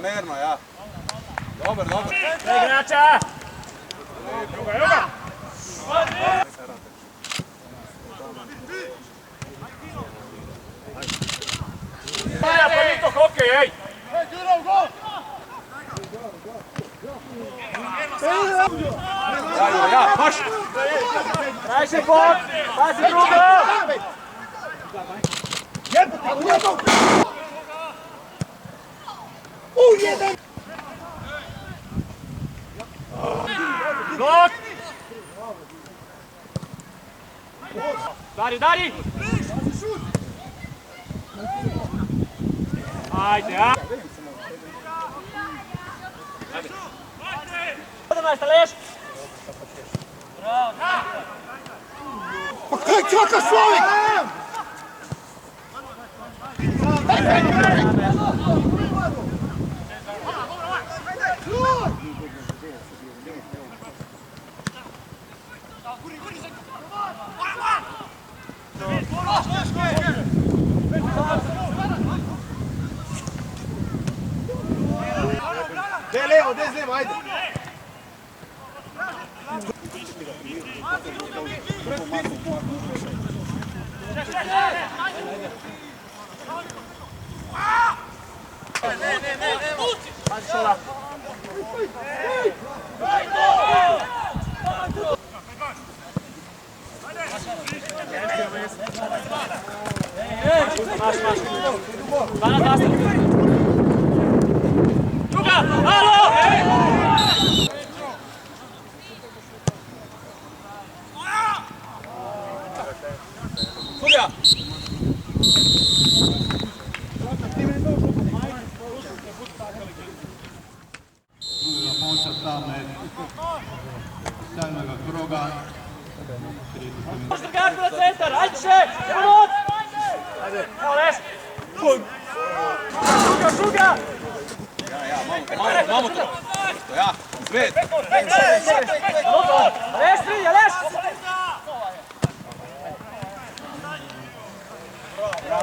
Merno, ja. Dobar. Igrača! Juga! Pa niko hokej, ej! Ja, paš! Daj se bok! Pazi drugo! Jedan! Blok! Dari! Ajde, ja! Odmah, leš! Bravo! Pa kakav Slavik! Levo, ajde! Pazi šola! Maš! 12 Druga! Alo! Sudija! Druga pomoća stavne stavljenoga kroga. Možda gardu na centar, ajde še! Evo! Evo leš! Šuga! Mamo to! Ja, svet! Leš, Fridja, leš!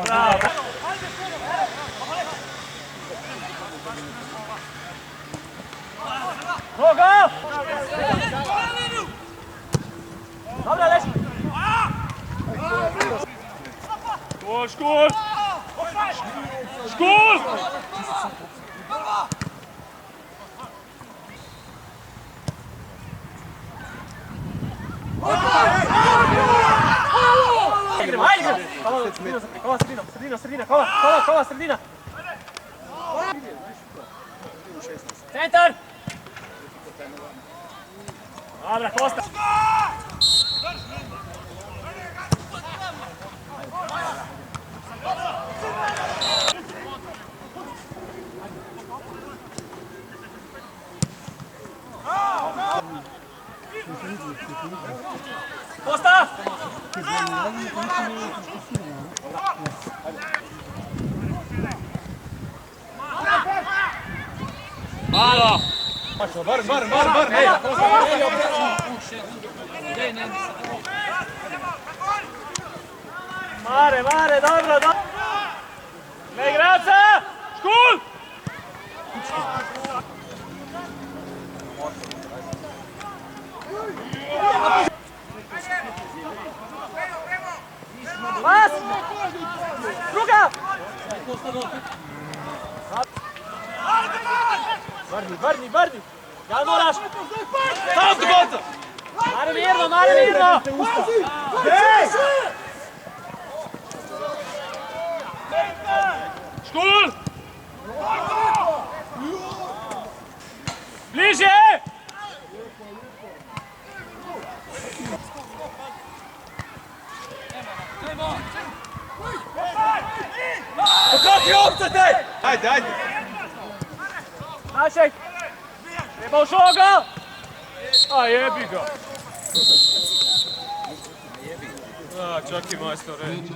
Bravo! Go! Dobra, leš! Škol! Ajde! Kola, sredina! Centar! Dobra, Kosta! Kosta! Malo! Bar, ej! Mare, dobro! Ne igraca! Škul! Pas! Druga! Vrni! Ja moraš! Sam te baca! Mare mirno! Škul! Bliže! Pazi ovce te! Ajde, ajde! Našej! Treba u šoga! A jebi ga! A, čak i majstor reći.